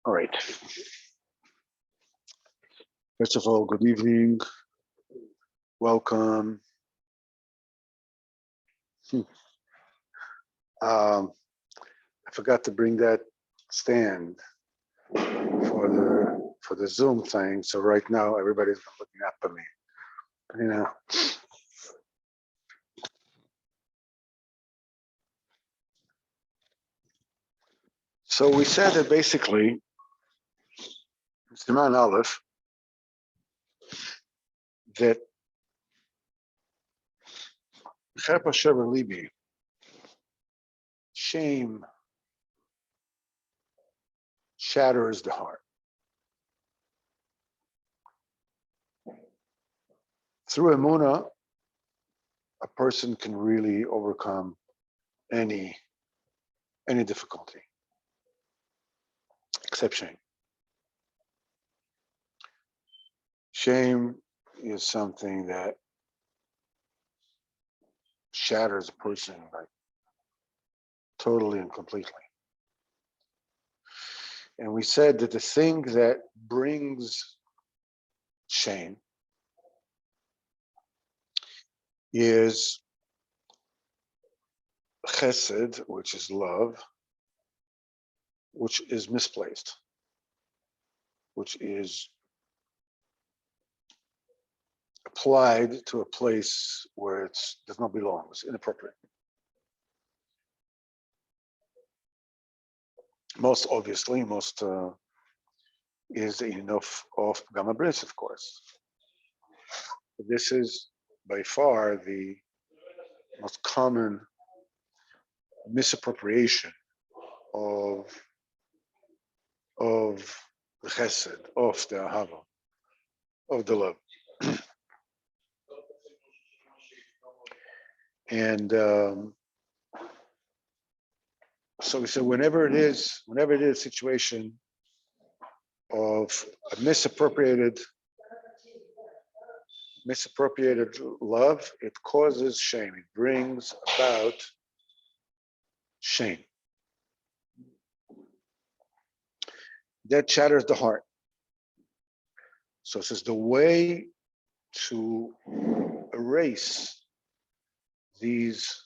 All right. First of all, good evening. Welcome. I forgot to bring that stand for the Zoom thing. So right now everybody's looking up at me. You know. So we said that basically, Siman Aleph, that Chepa Shever Libi, shame shatters the heart. Through Emunah, a person can really overcome any difficulty, except shame. Shame is something that shatters a person like totally and completely. And we said that the thing that brings shame is chesed, which is love, which is misplaced, which is applied to a place where it does not belong, it's inappropriate. Most obviously, is the enough of Gamma Bris, of course. This is by far the most common misappropriation of the chesed, of the ahava, of the love. And so we said, whenever it is a situation of a misappropriated love, it causes shame. It brings about shame. That shatters the heart. So it says the way to erase these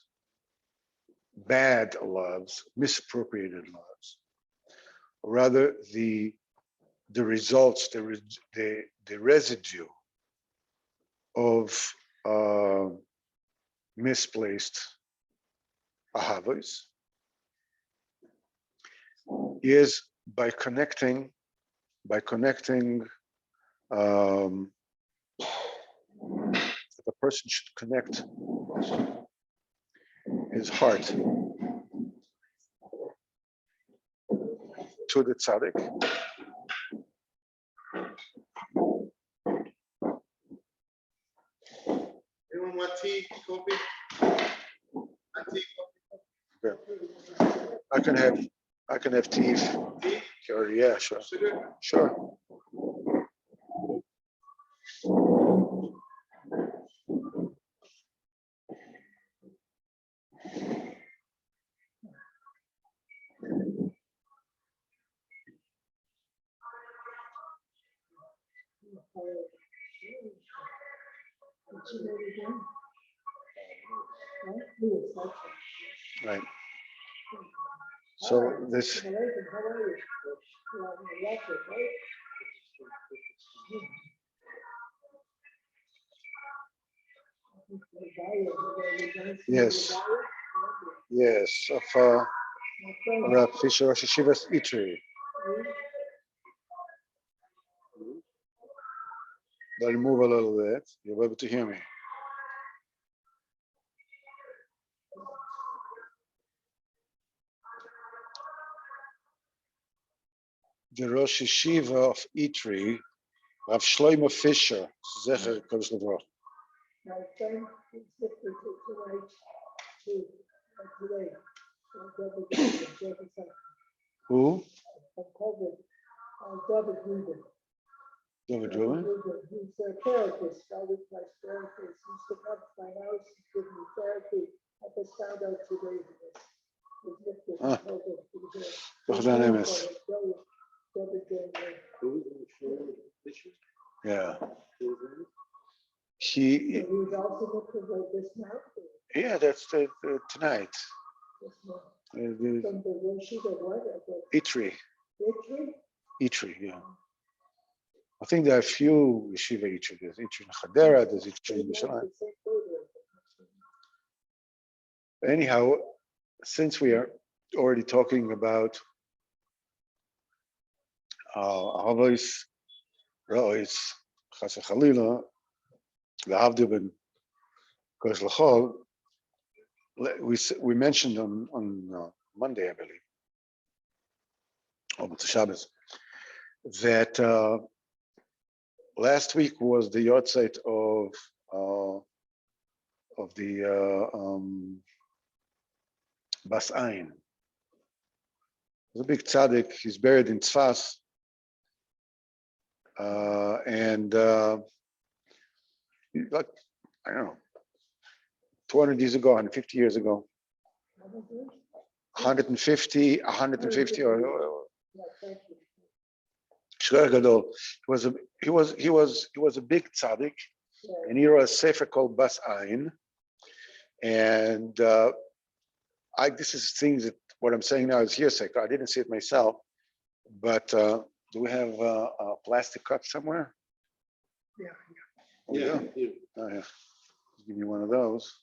bad loves, misappropriated loves, or rather the results, the residue of misplaced ahavos, is by connecting the person should connect his heart to the tzaddik. Anyone want tea, coffee? Tea, coffee? Yeah. I can have tea. Tea? Sure, yeah, sure. Sugar? Sure. Right. So this. Yes. Yes. Of Rav Fisher Rosh Yeshiva's Eatery. I'll move a little bit. You'll be able to hear me. The Rosh Yeshiva of Eatery, Rav Shlomo Fisher, Zecher Kodesh Levrach. My friend is gifted today. Who? David Rubin. David Rubin? He's a therapist. I was my therapist. He used to come to my house and give me therapy. I just found out today he was gifted. David Yeah. So He, he's also looking like this mountain, yeah, that's tonight. this mountain. The From the worship of what? Of the Itri, victory? Itri, yeah. I think there are a few yeshiva Itri. There's Itri in Chadera, there's Itri in Yerushalayim. Anyhow, since we are already talking about Avos, Rois, Chas Chalila, the Havdil ben Kosh L'chol, we mentioned on Monday, I believe, or Shabbos, that last week was the Yortzeit of the Bas Ayin. There's a big tzaddik. He's buried in Tzfas, and like I don't know, 200 years ago, 150 years ago, 150, or Shrer Gadol. He was a big tzaddik, and he wrote a sefer called Bas Ayin. And this is things that what I'm saying now is hearsay. I didn't see it myself, but do we have a plastic cup somewhere? Yeah. Oh, yeah. Oh, yeah. Give me one of those.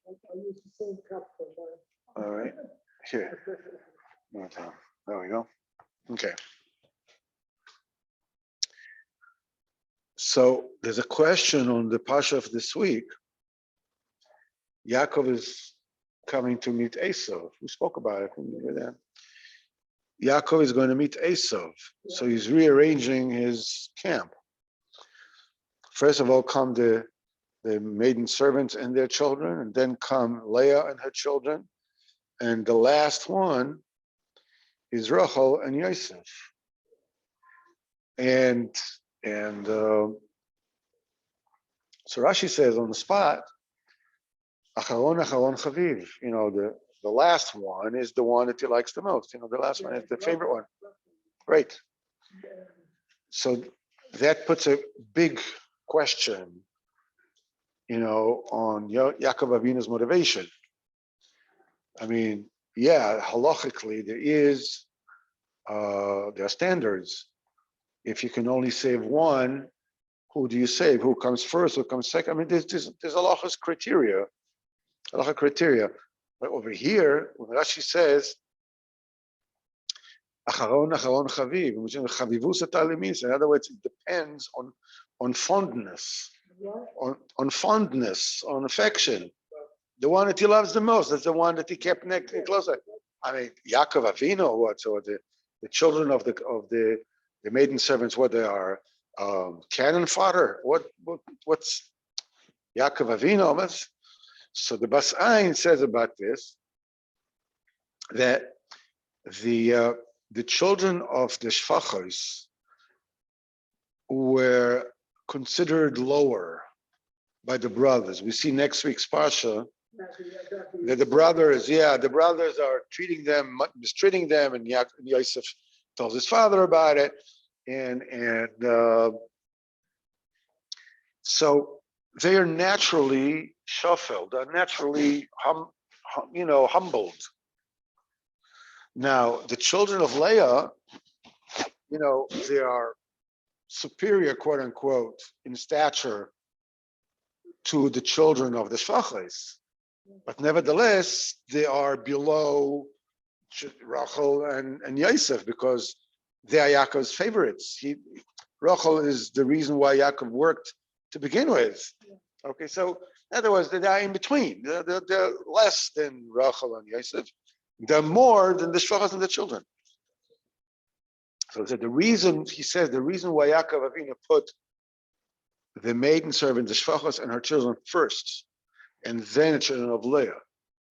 I use the same cup for mine. All right. Here. Okay. There we go. Okay. So there's a question on the Pasha of this week. Yaakov is coming to meet Esav. We spoke about it when we were there. Yaakov is going to meet Esav. So he's rearranging his camp. First of all, come the maiden servants and their children, and then come Leah and her children. And the last one is Rachel and Yosef. And so Rashi says on the spot, Acharon Chaviv, the last one is the one that he likes the most. The last one is the favorite one. Right. So that puts a big question, on Yaakov Avinu's motivation. I mean, yeah, halachically there are standards. If you can only save one, who do you save? Who comes first? Who comes second? I mean, there's halachas criteria. But over here, when Rashi says, Acharon Chaviv, which is Chavivus means, in other words, it depends on fondness, on affection. The one that he loves the most, that's the one that he kept next and closer. I mean, Yaakov Avinu, or the children of the maiden servants, what they are, cannon fodder. What's Yaakov Avinu? So the Bas Ayin says about this that the children of the Shfachos were considered lower by the brothers. We see next week's Parsha that the brothers are mistreating them, and Yosef tells his father about it, and so they are naturally shuffled, are naturally humbled. Now the children of Leah, they are superior, quote unquote, in stature to the children of the Shvachos, but nevertheless they are below Rachel and Yosef because they are Yaakov's favorites. Rachel is the reason why Yaakov worked to begin with. Okay, so in other words, they are in between. They're less than Rachel and Yosef. They're more than the Shvachos and the children. So the reason why Yaakov Avinu put the maiden servant, the Shvachos and her children first, and then the children of Leah,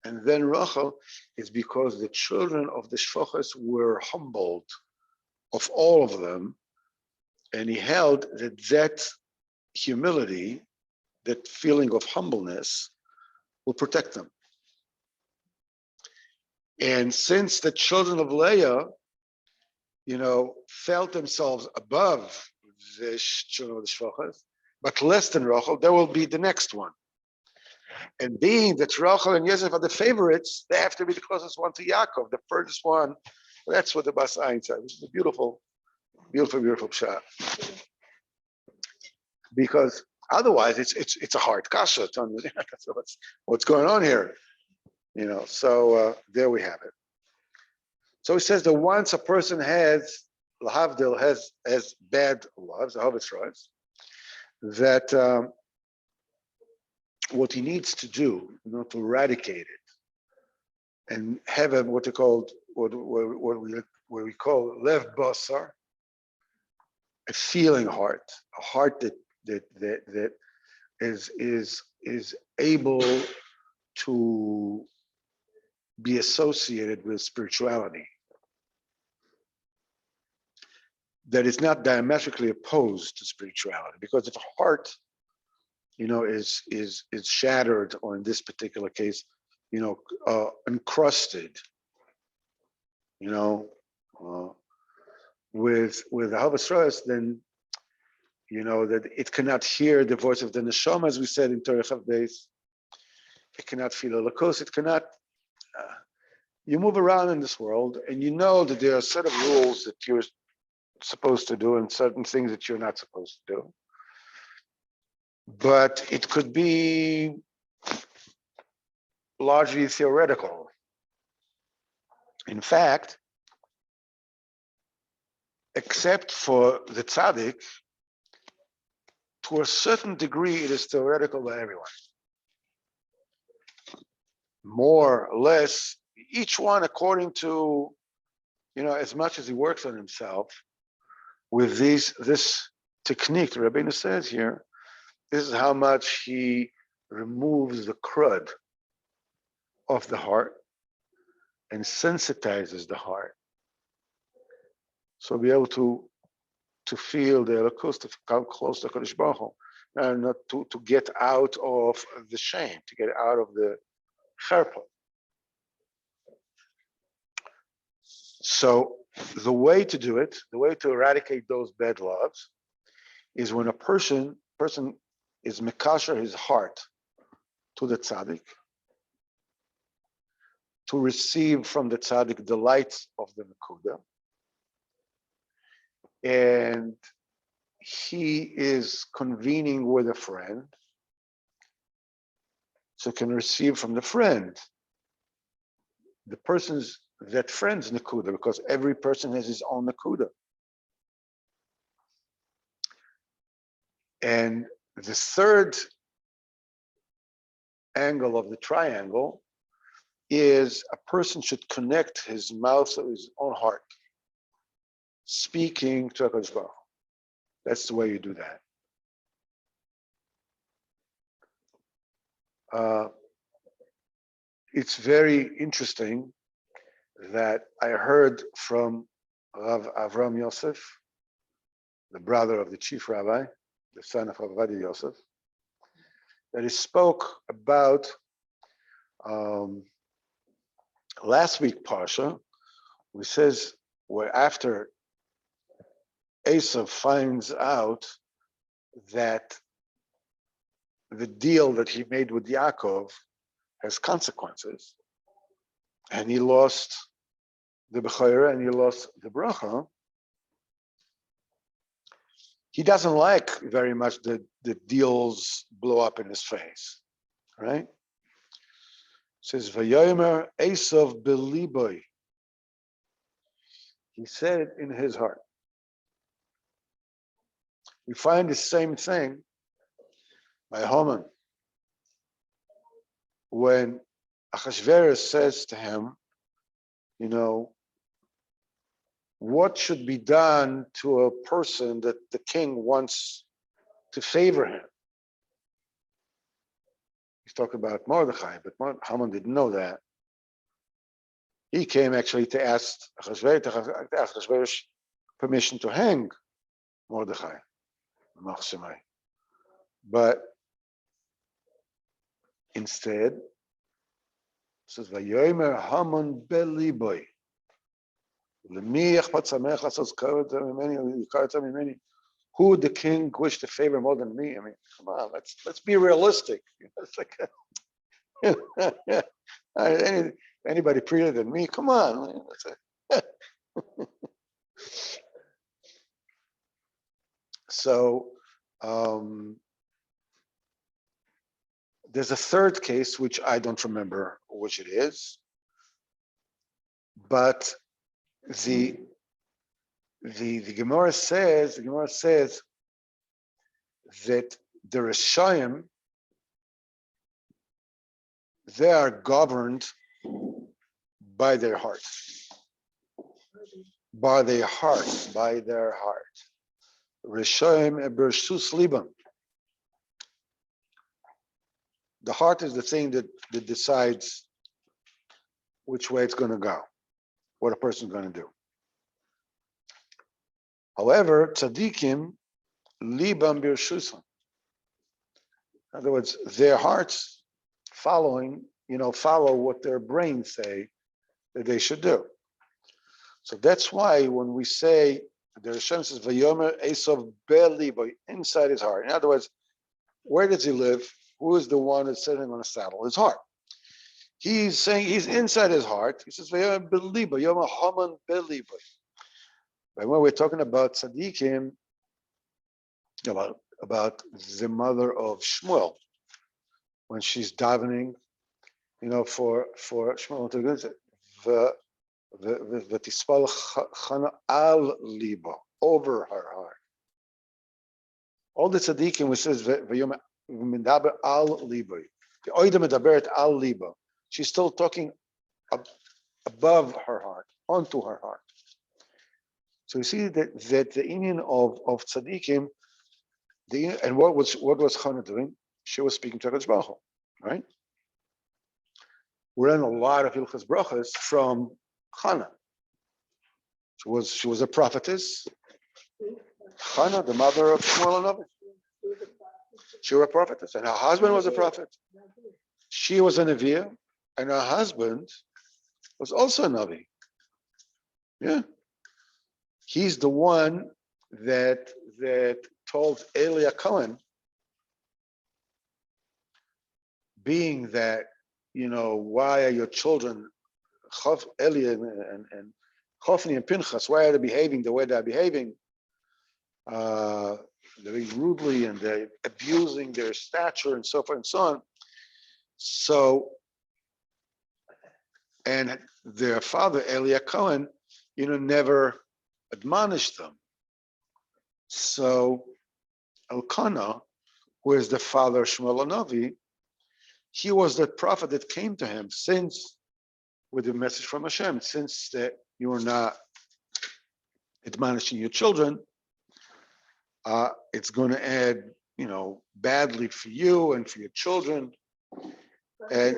and then Rachel, is because the children of the Shvachos were humbled of all of them, and he held that humility, that feeling of humbleness, will protect them. And since the children of Leah, felt themselves above the children of the Shvachas, but less than Rachel, there will be the next one. And being that Rachel and Yosef are the favorites, they have to be the closest one to Yaakov, the furthest one. That's what the Bas Ayin said. This is a beautiful, beautiful, beautiful shot. Because otherwise, it's a hard kasha to understand what's going on here. So there we have it. So he says that once a person has lahavdil has bad loves, that what he needs to do, to eradicate it, and have what we call lev basar, a feeling heart, a heart that is able to be associated with spirituality, that is not diametrically opposed to spirituality. Because if a heart, is shattered, or in this particular case, encrusted, with Havas, then that it cannot hear the voice of the neshama, as we said in Torah Chav Beis. It cannot feel a lakos. It cannot. You move around in this world, and you know that there are a set of rules that you're supposed to do, and certain things that you're not supposed to do. But it could be largely theoretical. In fact, except for the tzaddik, to a certain degree, it is theoretical by everyone. More or less, each one according to, as much as he works on himself with this technique, the Rabbeinu says here, this is how much he removes the crud of the heart and sensitizes the heart. So be able to feel the Elokus, to come close to Kadosh Baruch Hu, and not to get out of the shame, to get out of the cherpa. So the way to do it, the way to eradicate those bad loves, is when a person is mekasher his heart to the tzaddik, to receive from the tzaddik the light of the nekuda, and he is convening with a friend, so can receive from the friend that friend's nekuda, because every person has his own nekuda. And the third angle of the triangle is a person should connect his mouth to his own heart, speaking to HaKadosh Baruch Hu. That's the way you do that. It's very interesting that I heard from Rav Avram Yosef, the brother of the chief rabbi, the son of Avadi Yosef, that he spoke about last week Parsha, who says where after Esav finds out that the deal that he made with Yaakov has consequences, and he lost the Bechorah and he lost the Bracha, he doesn't like very much that the deals blow up in his face, right? It says, Vayomer Esav beliboy. He said it in his heart. We find the same thing by Haman. When Achashverosh says to him, what should be done to a person that the king wants to favor him? He's talking about Mordechai, but Haman didn't know that. He came actually to ask Achashverosh permission to hang Mordechai. But instead, it says, Vayomer Haman beliboy. Who would the king wish to favor more than me? I mean, come on, let's be realistic. It's like anybody prettier than me? Come on. So there's a third case which I don't remember which it is, but the Gemara says that the Rishayim, they are governed by their heart. By their heart. Rishayim ebershus libam. The heart is the thing that decides which way it's going to go, what a person's going to do. However, tzaddikim libam birshusam. In other words, their hearts follow what their brains say that they should do. So that's why when we say the Hashem says Vayomer Esav Belibo, inside his heart. In other words, where does he live? Who is the one that's sitting on a saddle? His heart. He's saying he's inside his heart. He says Vayomer Belibo, Yom Haman Belibo. But when we're talking about tzaddikim, about the mother of Shmuel, when she's davening, for Shmuel to go, the tispal chana al libo, over her heart. All the tzaddikim, which says v'yom medaber al libo, the oida medaberet al libo. She's still talking above her heart, onto her heart. So you see that the union of tzaddikim, and what was Chana doing? She was speaking to HaKadosh Baruch Hu, right? We learn a lot of Hilchas Brachas from Chana. She was a prophetess. Chana, the mother of Shmuel and Navi. She was a prophetess, and her husband was a prophet. She was a Neviah, and her husband was also a Navi. Yeah. He's the one that told Elia Cohen, being that, why are your children, Elia and Chofni and Pinchas, why are they behaving the way they're behaving? They're being rudely and they're abusing their stature and so forth and so on. So, and their father, Elia Cohen, never admonished them. So Elkanah, who is the father of Shmuel Hanavi, he was the prophet that came to him with the message from Hashem, since that you are not admonishing your children, it's going to add, badly for you and for your children. And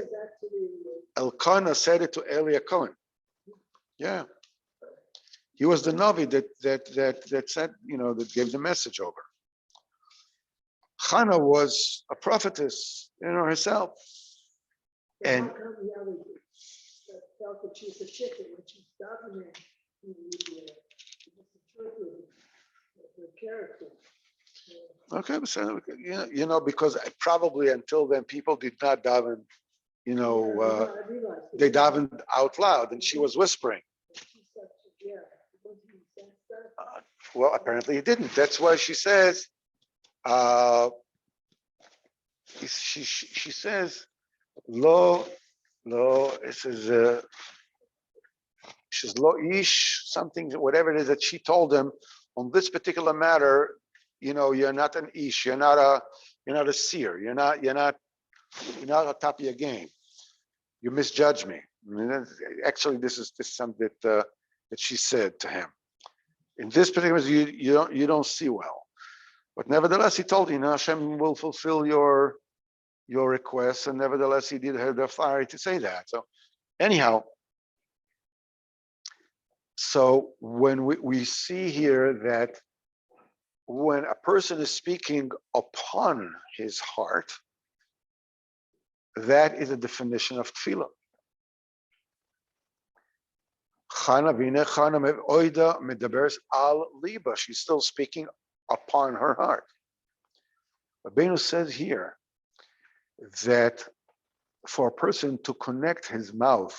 Elkanah said it to Elia Cohen. Yeah. He was the Navi that said, that gave the message over. Chana was a prophetess, herself. And how come the other felt that she's a chicken when she's dominating the character? Okay, so, because probably until then people did not daven, they davened out loud, and she was whispering. Well, apparently he didn't. That's why she says, she says, it says, she's lo ish, something, whatever it is that she told him on this particular matter. You're not an ish. You're not a seer. You're not on top of your game. You misjudge me. Actually, this is something that she said to him. In this particular, you don't see well, but nevertheless, he told Hashem will fulfill your requests, and nevertheless, he did have the authority to say that. So, anyhow, so when we see here that when a person is speaking upon his heart, that is a definition of tefillah. Chana v'ine Chana oida medaberes al liba. She's still speaking upon her heart. Rabbeinu says here that for a person to connect his mouth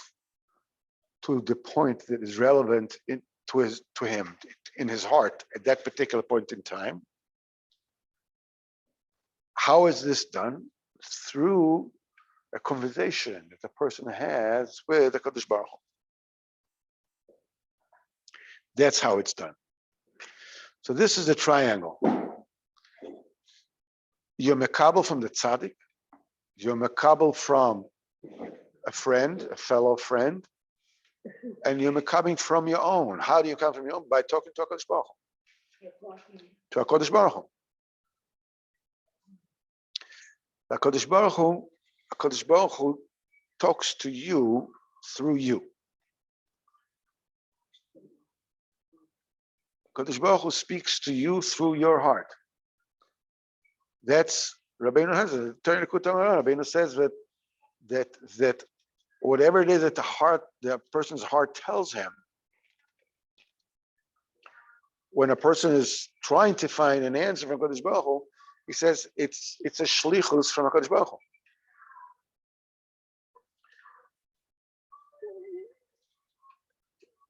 to the point that is relevant to him in his heart at that particular point in time, how is this done? Through a conversation that the person has with the Kadosh Baruch Hu. That's how it's done. So this is the triangle. You're mekabel from the tzaddik, you're mekabel from a friend, a fellow friend, and you're mekabel from your own. How do you come from your own? By talking to HaKadosh Baruch Hu. To HaKadosh Baruch Hu. HaKadosh Baruch Hu talks to you through you. HaKadosh Baruch Hu speaks to you through your heart. That's Rabbeinu has it. Rabbeinu says that whatever it is that the person's heart tells him, when a person is trying to find an answer from HaKadosh Baruch Hu, he says it's a shlichus from HaKadosh Baruch Hu.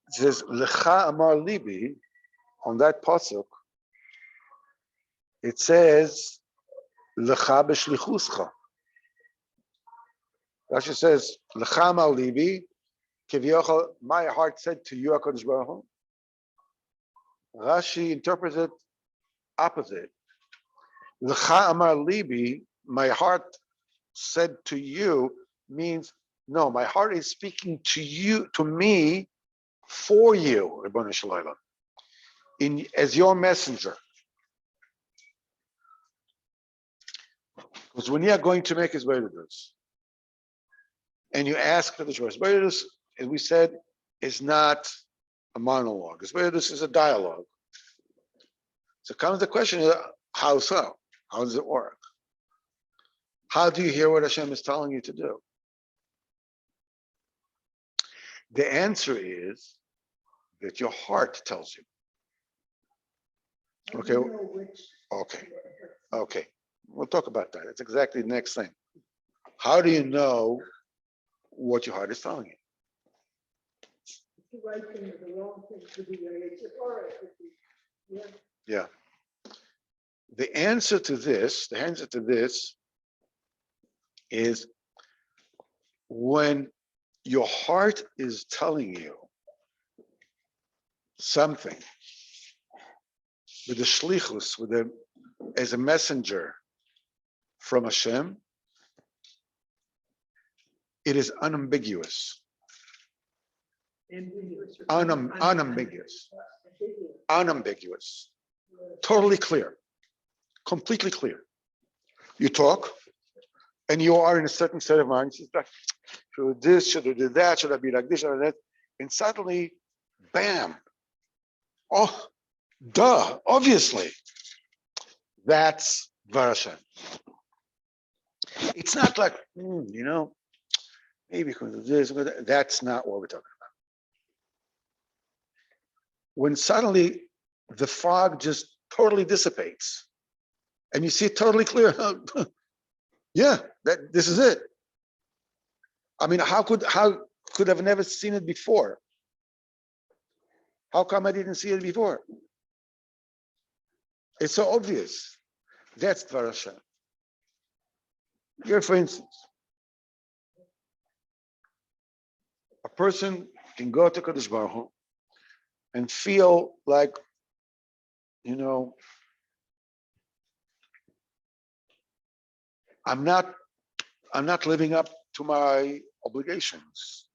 It says Lecha Amar Libi on that pasuk. It says Lecha b'shlichuscha. Rashi says Lecha Amar Libi, Kivyochel, my heart said to you, HaKadosh Baruch Hu. Rashi interprets it opposite. Lecha Amar Libi, my heart said to you, means no, my heart is speaking to you, to me, for you, Ribbon Shalom, as your messenger. Because when you are going to make his Vedas, and you ask for the choice, Vedas, as we said, is not a monologue. His Vedas is a dialogue. So comes the question, how so? How does it work? How do you hear what Hashem is telling you to do? The answer is that your heart tells you. Okay. We'll talk about that. It's exactly the next thing. How do you know what your heart is telling you? The right thing or the wrong thing could be Yeah. The answer to this is when your heart is telling you something with the shlichus, as a messenger from Hashem, it is unambiguous. Unambiguous. Totally clear. Completely clear. You talk, and you are in a certain state of mind. Should I do this? Should I do that? Should I be like this? Should I that? And suddenly, bam! Oh, duh! Obviously, that's Varashem. It's not like maybe because of this. That's not what we're talking about. When suddenly the fog just totally dissipates, and you see it totally clear. Yeah, this is it. I mean, how could I've never seen it before? How come I didn't see it before? It's so obvious. That's Dvar Hashem. Here, for instance, a person can go to Kadosh Baruch Hu and feel like, I'm not living up to my obligations.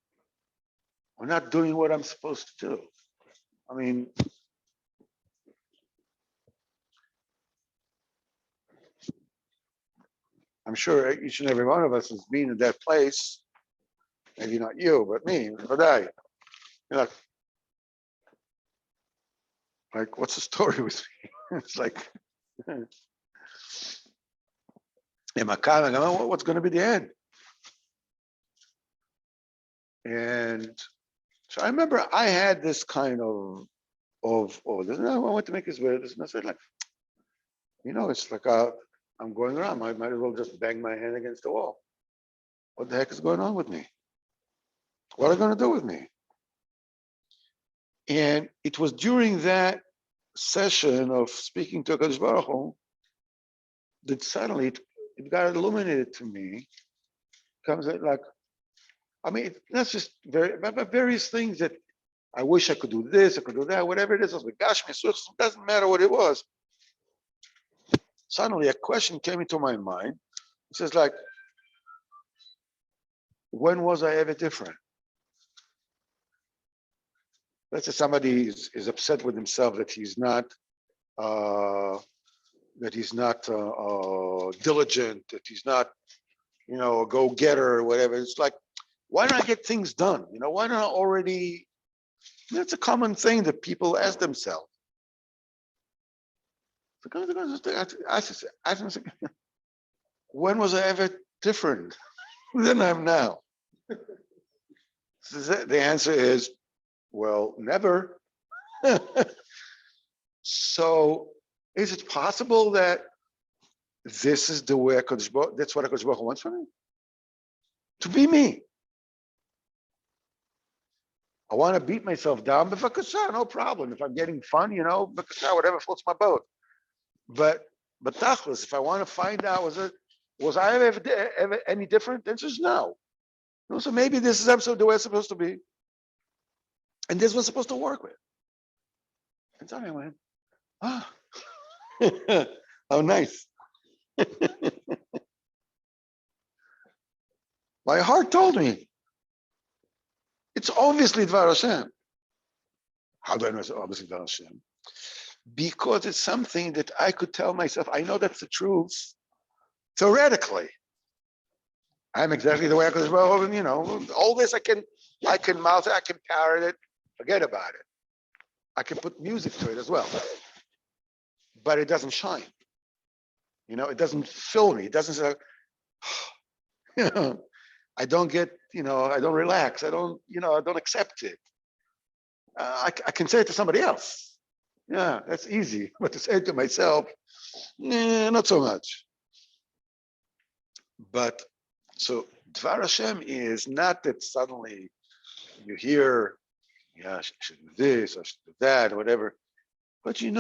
I'm not doing what I'm supposed to do. I mean, I'm sure each and every one of us has been in that place. Maybe not you, but me, but I. Like, what's the story with me? It's like, what's going to be the end? And So I remember I had this kind of I want to make this very, this, and I said, like, it's like I'm going around. I might as well just bang my head against the wall. What the heck is going on with me? What are they going to do with me? And it was during that session of speaking to HaKadosh Baruch Hu that suddenly it got illuminated to me. Comes like, I mean, that's just various things that I wish I could do this, I could do that, whatever it is. It doesn't matter what it was. Suddenly a question came into my mind. It says like, when was I ever different? Let's say somebody is upset with himself that he's not diligent, that he's not, a go-getter or whatever. It's like, why don't I get things done? Why don't I already? That's a common thing that people ask themselves. When was I ever different than I'm now? The answer is, well, never. So is it possible that this is the way that's what HaKadosh Baruch Hu wants from me? To be me. I want to beat myself down, but no problem. If I'm getting fun, whatever floats my boat. But tachlis, if I want to find out, was I ever any different? The answer is no. So maybe this is the way it's supposed to be. And this was supposed to work with. And so I went, oh, nice. My heart told me, it's obviously Dvar Hashem. How do I know it's obviously Dvar Hashem? Because it's something that I could tell myself, I know that's the truth, theoretically. I'm exactly the way I could, all this I can mouth it, I can parrot it, forget about it. I can put music to it as well. But it doesn't shine. It doesn't fill me. It doesn't say, I don't get, I don't relax. I don't accept it. I can say it to somebody else. Yeah, that's easy. But to say it to myself, not so much. But so Dvar Hashem is not that suddenly you hear, I should do this, I should do that, or whatever. But you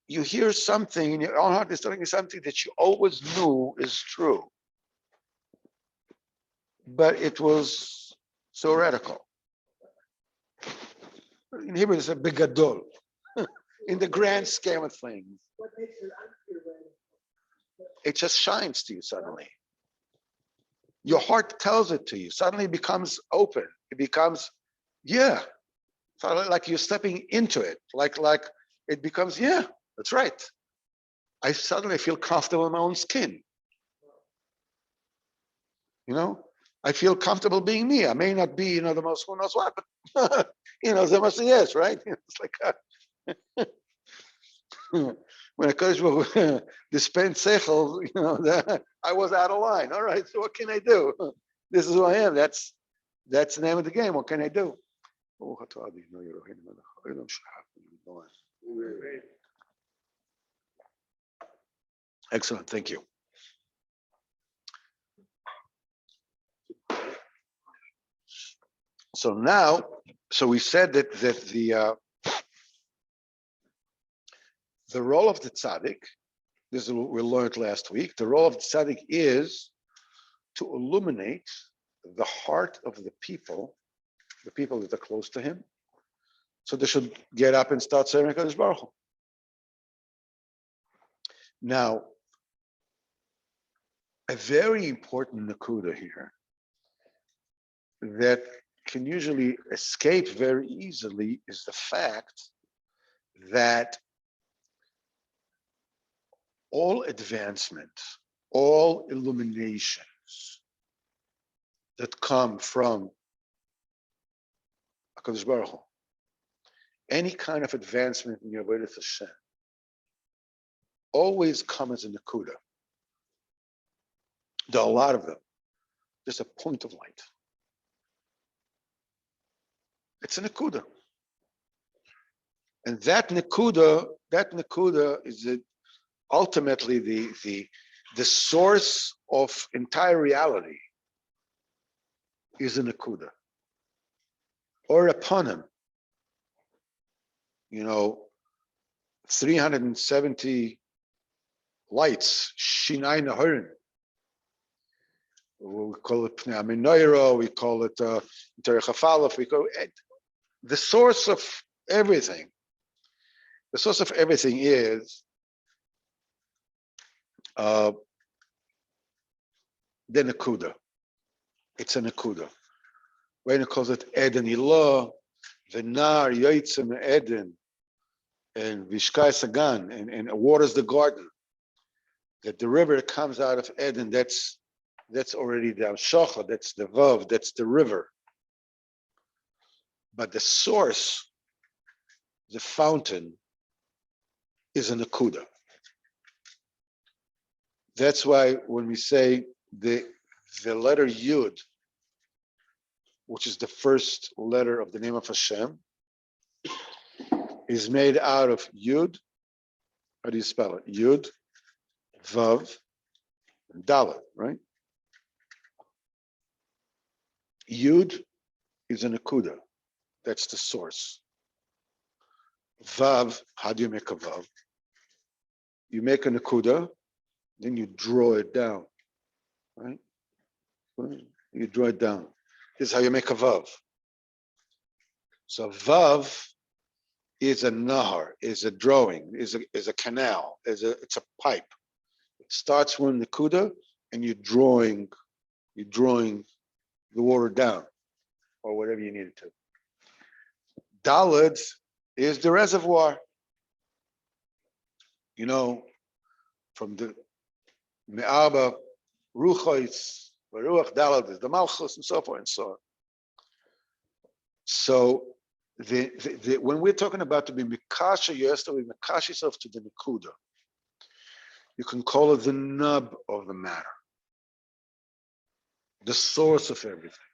hear something in your own heart is telling you something that you always knew is true. But it was theoretical. In Hebrew, it's a bigadol. In the grand scheme of things. What makes it untheoretical? It just shines to you suddenly. Your heart tells it to you. Suddenly it becomes open. It becomes, like you're stepping into it. Like it becomes, that's right. I suddenly feel comfortable in my own skin. I feel comfortable being me. I may not be, the most who knows what, but there must be yes, right? It's like when a coach will dispense sechel, I was out of line. All right, so what can I do? This is who I am. That's the name of the game. What can I do? Excellent, thank you. So now, we said that the role of the tzaddik, this is what we learned last week, the role of the tzaddik is to illuminate the heart of the people that are close to him, so they should get up and start saying HaKadosh Baruch Hu. Now, a very important nakuda here that can usually escape very easily is the fact that all advancement, all illuminations that come from HaKadosh Baruch Hu, any kind of advancement in your Avodas Hashem, always come as a nakuda. There are a lot of them. Just a point of light. It's a nekuda. And that nekuda is ultimately the source of entire reality is a nekuda. Or upon him. 370 lights, Shinai Moharan. We call it Pnei Aminoiro, we call it Derech HaFalaf, we call it the source of everything. The source of everything is the Nakuda. It's a Nakuda. Raina calls it Eden Ilah, Venar Yoitzim Eden, and Vishkai Sagan, and waters the garden. That the river that comes out of Eden, that's already the Amshacha, that's the Vav, that's the river. But the source, the fountain, is a Nakuda. That's why when we say the letter Yud, which is the first letter of the name of Hashem, is made out of Yud. How do you spell it? Yud, Vav, and Dalet, right? Yud is a Nakuda. That's the source. Vav, how do you make a Vav? You make a Nakuda, then you draw it down, right? You draw it down. This is how you make a Vav. So Vav is a nahar, is a drawing, is a canal, it's a pipe. It starts with Nakuda, and you're drawing the water down, or whatever you need it to. Daled is the reservoir. From the Me'aba, Ruchos, Ruach Daled is the Malchus, and so forth and so on. So when we're talking about to be Mikasha, you have to be Mikasha yourself to the Nakuda. You can call it the nub of the matter, the source of everything.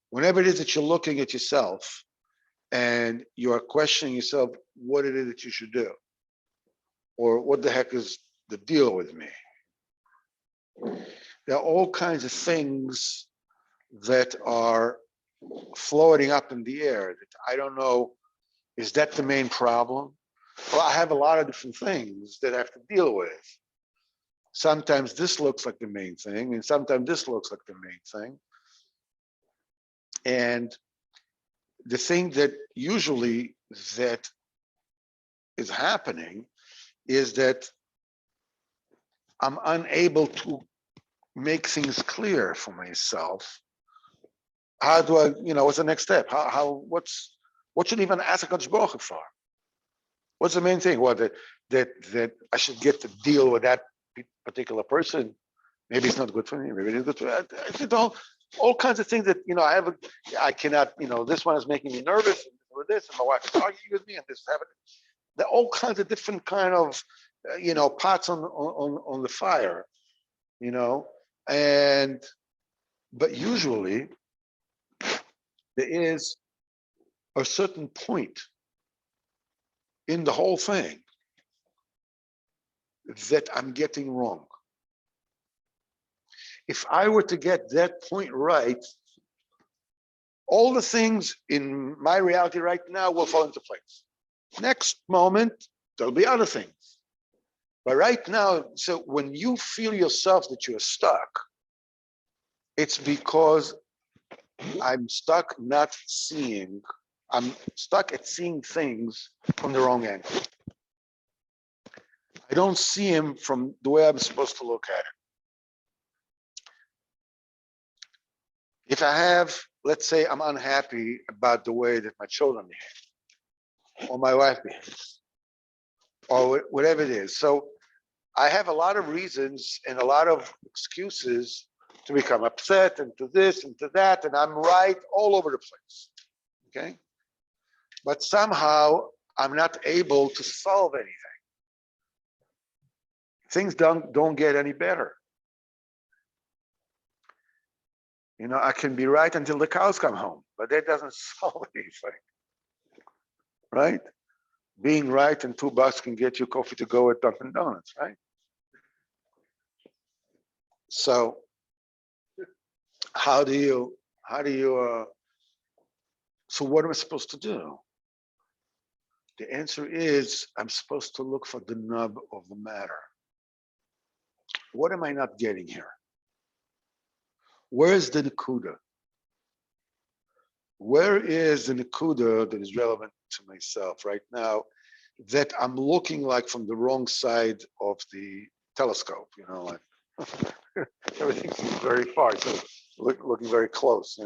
Whenever it is that you're looking at yourself and you are questioning yourself what it is that you should do, or what the heck is the deal with me? There are all kinds of things that are floating up in the air that I don't know, is that the main problem? Well, I have a lot of different things that I have to deal with. Sometimes this looks like the main thing, and sometimes this looks like the main thing. And the thing that usually that is happening is that I'm unable to make things clear for myself. How do I, what's the next step? What should even ask HaKadosh Baruch Hu for? What's the main thing? Well, that I should get to deal with that particular person. Maybe it's not good for me. Maybe it's good for me. I think all kinds of things that I cannot. This one is making me nervous with this, and my wife is arguing with me, and this is happening. There are all kinds of different kind of pots on the fire, but usually there is a certain point in the whole thing that I'm getting wrong. If I were to get that point right, all the things in my reality right now will fall into place. Next moment, there'll be other things. But right now, so when you feel yourself that you're stuck, it's because I'm stuck I'm stuck at seeing things from the wrong angle. I don't see him from the way I'm supposed to look at it. If I have, let's say I'm unhappy about the way that my children behave, or my wife behaves, or whatever it is. So I have a lot of reasons and a lot of excuses to become upset and to this and to that, and I'm right all over the place, okay? But somehow I'm not able to solve anything. Things don't get any better. I can be right until the cows come home, but that doesn't solve anything, right? Being right and $2 can get you coffee to go at Dunkin' Donuts, right? So how do you, so what am I supposed to do? The answer is I'm supposed to look for the nub of the matter. What am I not getting here? Where is the Nakuda? Where is the Nakuda that is relevant to myself right now that I'm looking like from the wrong side of the telescope? Like everything seems very far, so looking very close,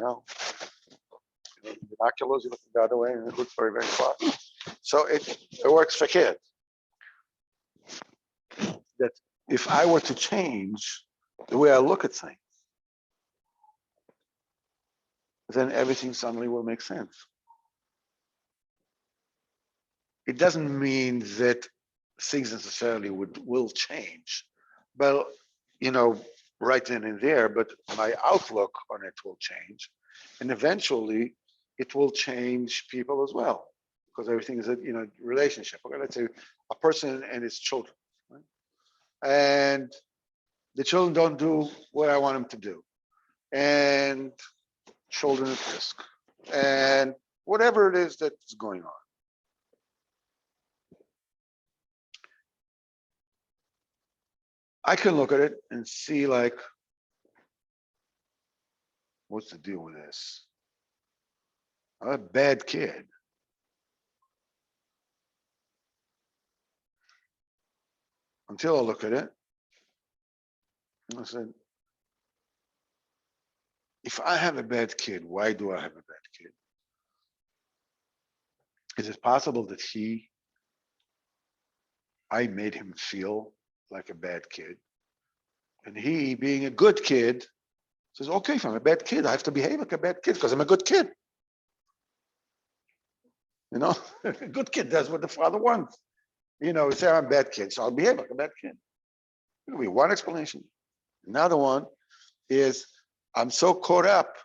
binoculars, you look the other way and it looks very, very far. So it works for kids. That if I were to change the way I look at things, then everything suddenly will make sense. It doesn't mean that things necessarily will change, but right then and there, but my outlook on it will change. And eventually it will change people as well, because everything is a relationship. Okay, let's say a person and his children, right? And the children don't do what I want them to do. And children at risk. And whatever it is that's going on. I can look at it and see like, what's the deal with this? I'm a bad kid. Until I look at it, and I said, if I have a bad kid, why do I have a bad kid? Is it possible that I made him feel like a bad kid? And he, being a good kid, says, okay, if I'm a bad kid, I have to behave like a bad kid because I'm a good kid. A good kid does what the father wants. Say I'm a bad kid, so I'll behave like a bad kid. It'll be one explanation. Another one is I'm so caught up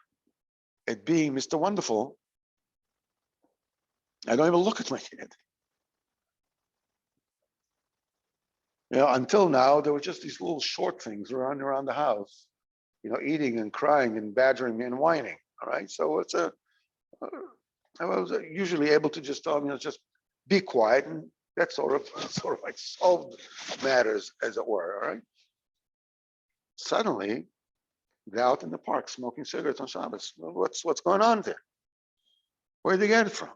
at being Mr. Wonderful, I don't even look at my kid. Until now, there were just these little short things around the house, eating and crying and badgering me and whining. All right. So I was usually able to just tell him, just be quiet, and that sort of like solved matters, as it were. All right. Suddenly, they're out in the park smoking cigarettes on Shabbos. What's going on there? Where did they get it from?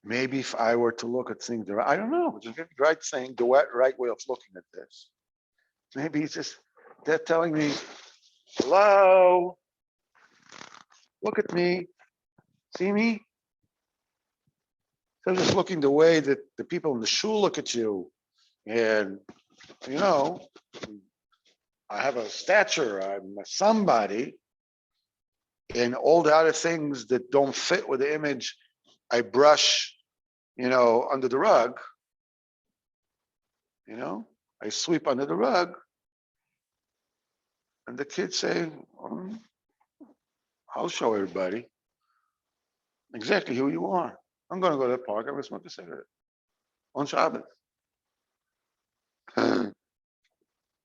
Maybe if I were to look at things, I don't know, just the right thing, the right way of looking at this. Maybe it's just, they're telling me, hello, look at me, see me? They're just looking the way that the people in the shul look at you. And, I have a stature, I'm somebody, and all the other things that don't fit with the image, I brush, under the rug, I sweep under the rug, and the kids say, I'll show everybody exactly who you are. I'm going to go to the park, I'm going to smoke a cigarette on Shabbos.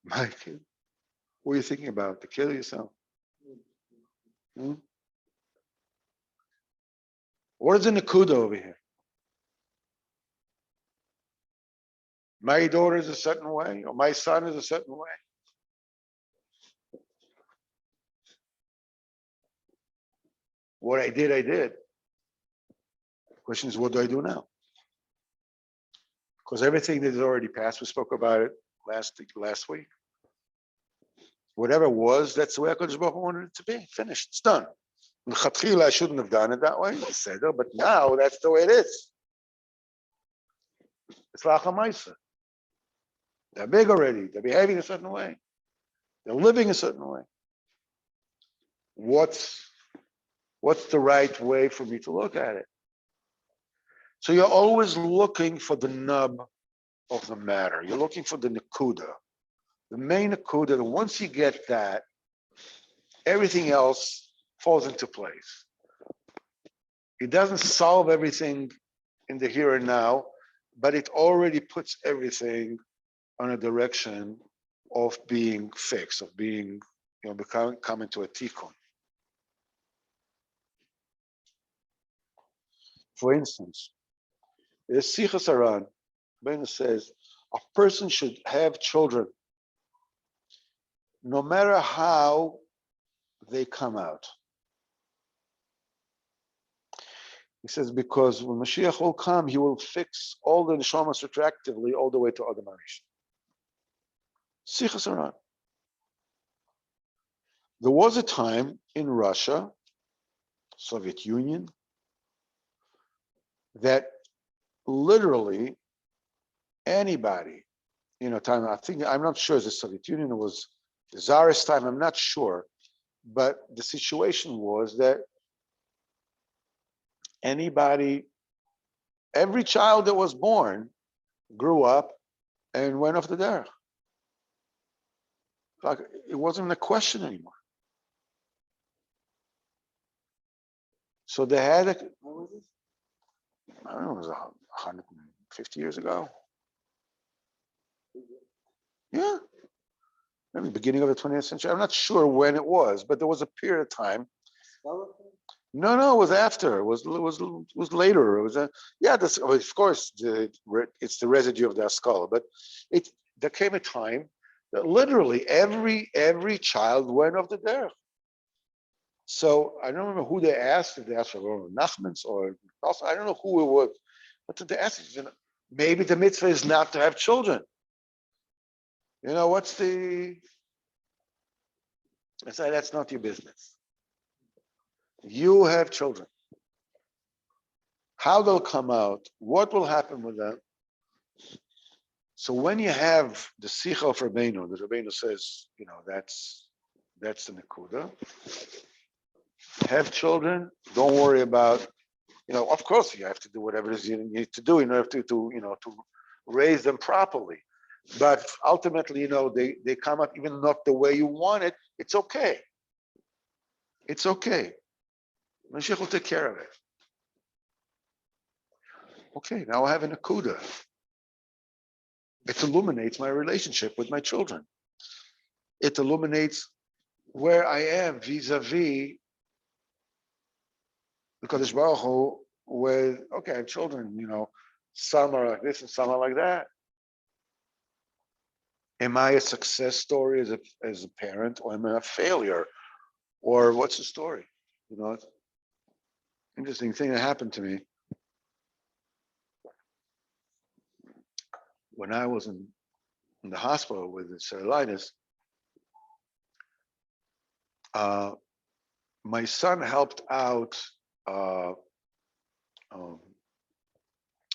My kid, what are you thinking about? To kill yourself? What is the Nakuda over here? My daughter is a certain way, or my son is a certain way. What I did, I did. The question is, what do I do now? Because everything that is already passed, we spoke about it last week. Whatever was, that's the way HaKadosh Baruch Hu wanted it to be. Finished. It's done. I shouldn't have done it that way, I said, but now that's the way it is. It's Lacha Maisa. They're big already. They're behaving a certain way. They're living a certain way. What's the right way for me to look at it? So you're always looking for the nub of the matter. You're looking for the Nakuda. The main akuda, once you get that, everything else falls into place. It doesn't solve everything in the here and now, but it already puts everything on a direction of being fixed, of being, coming to a tikkun. For instance, the Sichas Aran, Beis says, a person should have children, no matter how they come out. He says, because when Mashiach will come, he will fix all the neshamas retroactively all the way to Adam Arish. Sichas Aran. There was a time in Russia, Soviet Union, that literally anybody, time, I'm not sure it's the Soviet Union, it was the Tsarist time, I'm not sure, but the situation was that every child that was born grew up and went off the derech. Like, it wasn't a question anymore. So they had I don't know, it was 150 years ago. Yeah. Maybe the beginning of the 20th century. I'm not sure when it was, but there was a period of time. No, it was after. It was later. It was of course, it's the residue of the Haskalah, but there came a time that literally every child went off the derech. So I don't remember who they asked, if they asked for Nachman's or also, I don't know who it was, but they asked, maybe the mitzvah is not to have children. What's I say, that's not your business. You have children. How they'll come out, what will happen with them. So when you have the Sicha of Rabbeinu, the Rabbeinu says, that's the Nekuda. Have children, don't worry about, of course you have to do whatever it is you need to do in order to raise them properly. But ultimately, they come up even not the way you want it, it's okay. It's okay. Mashiach will take care of it. Okay, now I have an akuda. It illuminates my relationship with my children. It illuminates where I am vis-a-vis the Kodesh Baruch Hu with, okay, I have children, some are like this and some are like that. Am I a success story as a parent, or am I a failure? Or what's the story? Interesting thing that happened to me. When I was in the hospital with the cellulitis, my son helped out a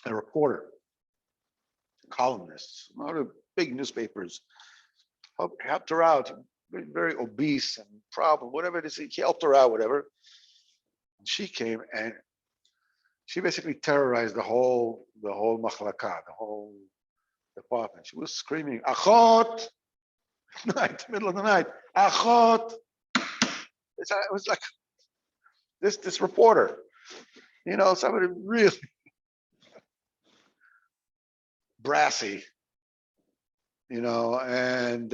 reporter, columnist, a lot of big newspapers, helped her out, very, very obese and problem, whatever it is, he helped her out, whatever. And she came and she basically terrorized the whole machlaka, the whole department. She was screaming, "Achot!" Night, middle of the night, "Achot!" It was like this reporter, somebody really brassy, and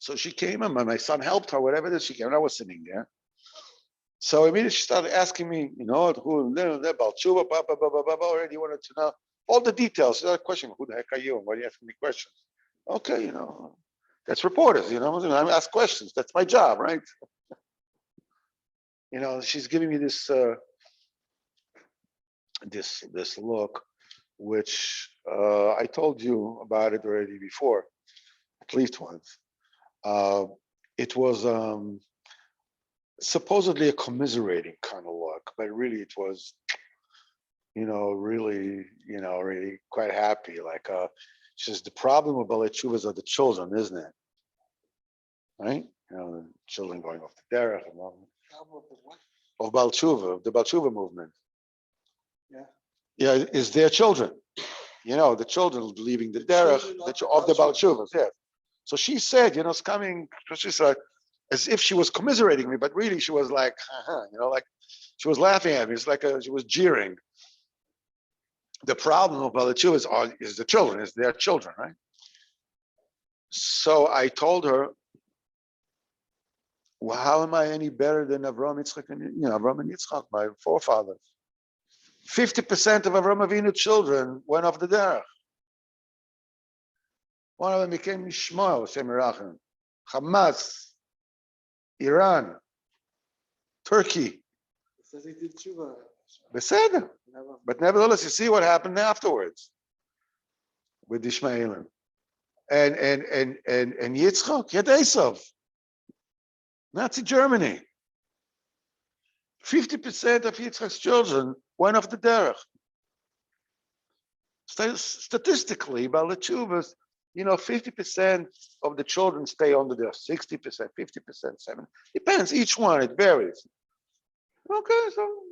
so she came and my son helped her, whatever it is, she came and I was sitting there. So immediately she started asking me, who they're about Tshuva, already wanted to know all the details. She started questioning, who the heck are you and why are you asking me questions? Okay, that's reporters, I ask questions. That's my job, right? She's giving me this this look, which I told you about it already before, at least once. It was supposedly a commiserating kind of look, but really it was, really quite happy. Like, she says, the problem with Balei Tshuvas are the children, isn't it? Right? The children going off the derech and all. Of Baal Tshuva, the Baal Tshuva movement. Yeah, is their children. The children leaving the derech of the Baal Tshuvas, yes. So she said, it's coming, she said, as if she was commiserating me, but really she was like, like she was laughing at me. It's like she was jeering. The problem of Balachua is the children, is their children, right? So I told her, well, how am I any better than Avraham, Yitzchak, and Avraham and Yitzchak, my forefathers? 50% of Avraham Avinu children went off the derech. One of them became Ishmael, Shem Yerachim, Hamas, Iran, Turkey. It says he did tshuva. Beseder. But nevertheless, you see what happened afterwards with Ishmaelim. And Yitzchak, Yad Esav, Nazi Germany. 50% of Yitzchak's children went off the derech. Statistically, Balachuvas, 50% of the children stay on the derech, 60%, 50%, 70%. Depends, each one, it varies. Okay, so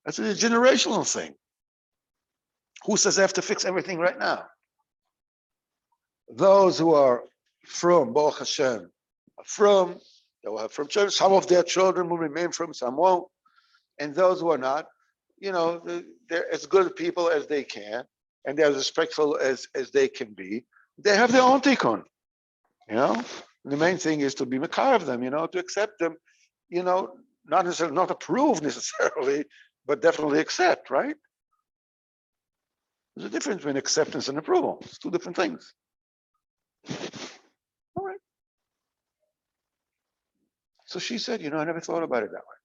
that's a generational thing. Who says I have to fix everything right now? Those who are from Baruch Hashem, they will have from children. Some of their children will remain from, some won't. And those who are not, they're as good people as they can, and they're as respectful as they can be. They have their own tikkun, And the main thing is to be makar of them, to accept them, not necessarily, not approve necessarily, but definitely accept, right? There's a difference between acceptance and approval. It's two different things. All right. So she said, I never thought about it that way.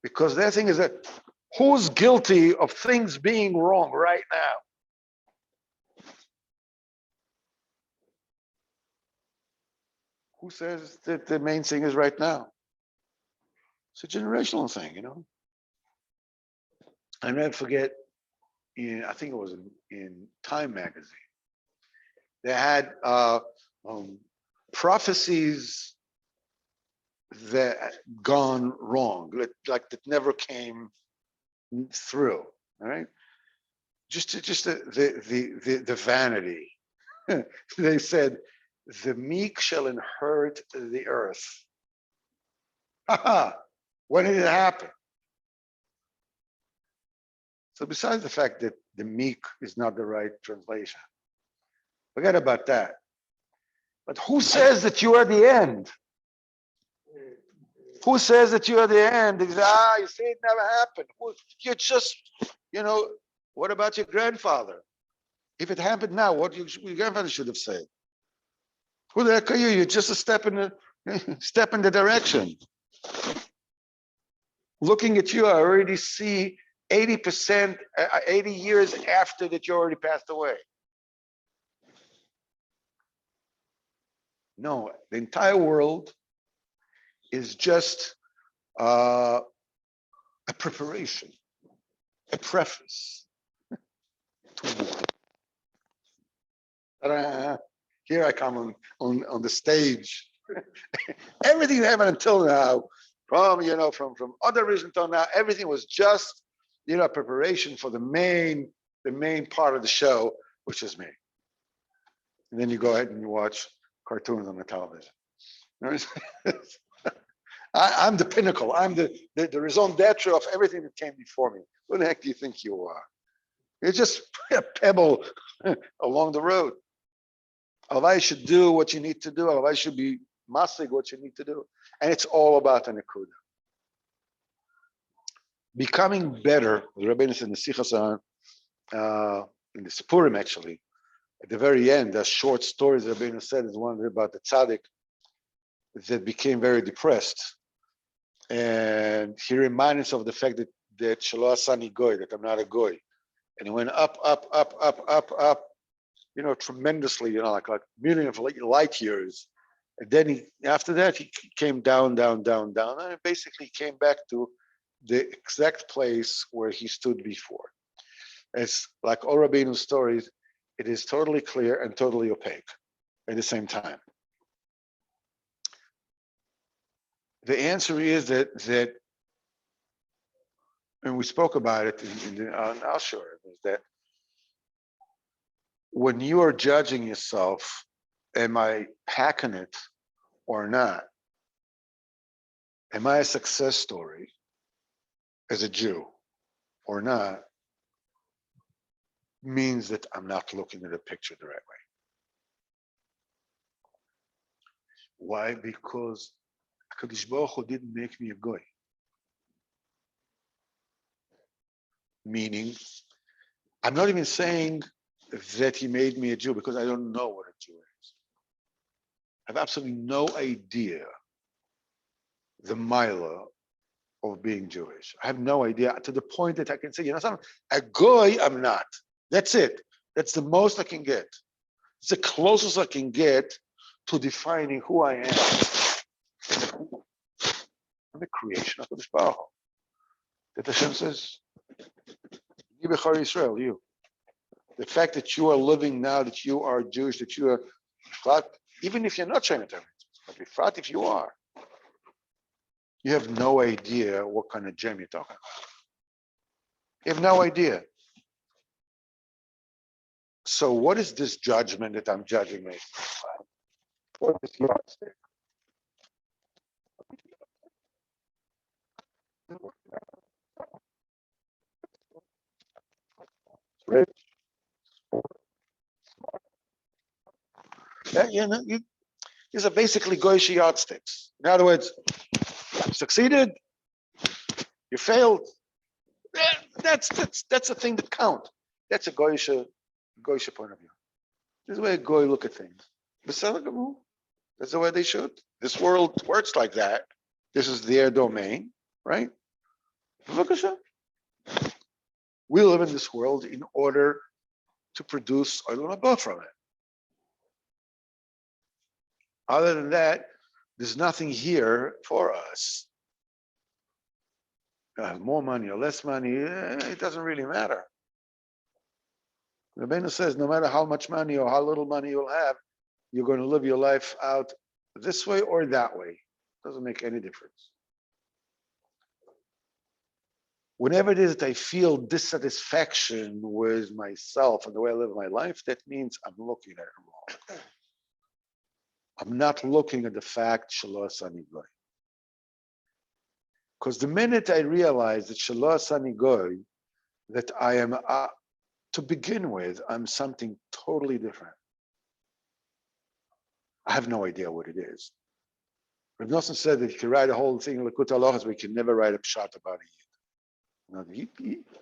Because their thing is that who's guilty of things being wrong right now? Who says that the main thing is right now? It's a generational thing, I never forget, I think it was in Time magazine, they had prophecies that gone wrong, like that never came through. All right, just the vanity. They said, "The meek shall inherit the earth." When did it happen? So besides the fact that the meek is not the right translation, forget about that. But who says that you are the end? Who says that you are the end? You say it never happened. You're just, what about your grandfather? If it happened now, what your grandfather should have said? Who the heck are you? You're just a step in the direction. Looking at you, I already see 80%, 80 years after that you already passed away. No, the entire world is just a preparation, a preface. Here I come on the stage. Everything that happened until now, from other reasons until now, everything was just, preparation for the main part of the show, which is me. And then you go ahead and you watch cartoons on the television. I'm the pinnacle. I'm the raison d'etre of everything that came before me. Who the heck do you think you are? You're just a pebble along the road. Otherwise, you should do what you need to do. Otherwise, you should be masig what you need to do. And it's all about the nekuda. Becoming better, the Rabbeinu said in the Sichas, in the Sipurim actually, at the very end, the short stories the Rabbeinu said is one about the tzaddik that became very depressed. And he reminded us of the fact that Shelo Asani Goy, that I'm not a Goy. And he went up, tremendously, like million of light years. And then after that, he came down, and it basically came back to the exact place where he stood before. It's like all Rabbeinu's stories, it is totally clear and totally opaque at the same time. The answer is that, and we spoke about it on our show, is that when you are judging yourself, am I hacking it or not? Am I a success story as a Jew or not? Means that I'm not looking at the picture the right way. Why? Because HaKadosh Baruch Hu didn't make me a goy. Meaning, I'm not even saying that he made me a Jew because I don't know what a Jew is. I have absolutely no idea the mila of being Jewish. I have no idea to the point that I can say, you know something, a goy I'm not. That's it. That's the most I can get. It's the closest I can get to defining who I am. I'm the creation of the Baruch Hu. That Hashem says, you Bechar Yisrael, you. The fact that you are living now, that you are Jewish, that you are, even if you're not Shemitah, but Bifrat if you are, you have no idea what kind of gem you're talking about. You have no idea. So what is this judgment that I'm judging me? What is yardstick? Rich, poor, smart. These are basically goyish yardsticks. In other words, you succeeded, you failed. That's the thing that counts. That's a goyish point of view. This is the way a goy look at things. That's the way they should. This world works like that. This is their domain, right? We live in this world in order to produce oil haba from it. Other than that, there's nothing here for us. More money or less money, it doesn't really matter. Rabbeinu says, no matter how much money or how little money you'll have, you're going to live your life out this way or that way. Doesn't make any difference. Whenever it is that I feel dissatisfaction with myself and the way I live my life, that means I'm looking at it wrong. I'm not looking at the fact Shelo Asani Goy. Because the minute I realize that Shelo Asani Goy, that I am, to begin with, I'm something totally different. I have no idea what it is. Rav Nosson said that you can write a whole thing in Likutey Halachos, but you can never write a pshat about it.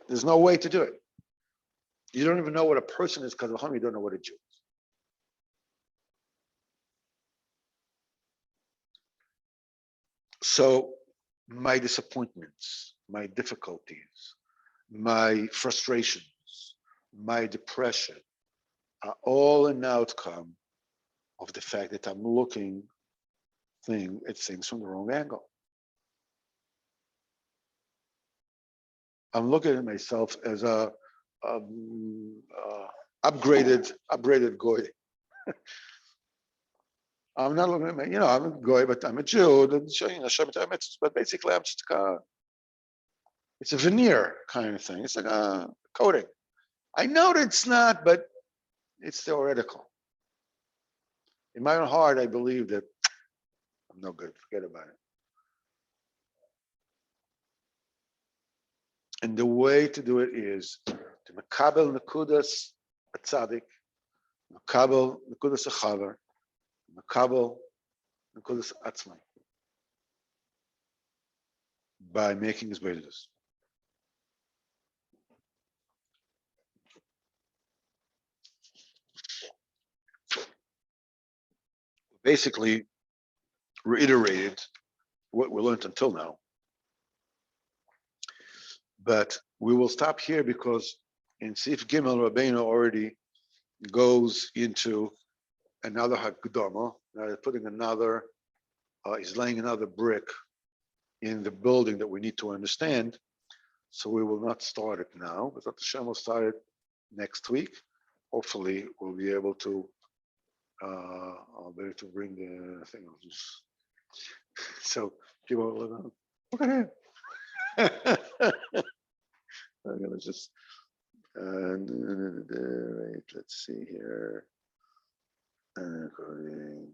There's no way to do it. You don't even know what a person is because of you don't know what a Jew is. So my disappointments, my difficulties, my frustrations, my depression are all an outcome of the fact that I'm looking at things from the wrong angle. I'm looking at myself as a upgraded goy. I'm not looking at me, I'm a goy, but I'm a Jew. But basically, I'm just it's a veneer kind of thing. It's like a coating. I know that it's not, but it's theoretical. In my own heart, I believe that I'm no good. Forget about it. And the way to do it is to makabel nekudas atzadik, makabel nekudas achaver, makabel nekudas atzmai, by making his beidus. Basically, reiterated what we learned until now. But we will stop here because in Sif Gimel, Rabbeinu already goes into another Hakdama, putting another, he's laying another brick in the building that we need to understand. So we will not start it now, but Hashem will start it next week. Hopefully, we'll be able to. I'll be able to bring the thing. So people, look at him. I'm gonna just And let's see here. According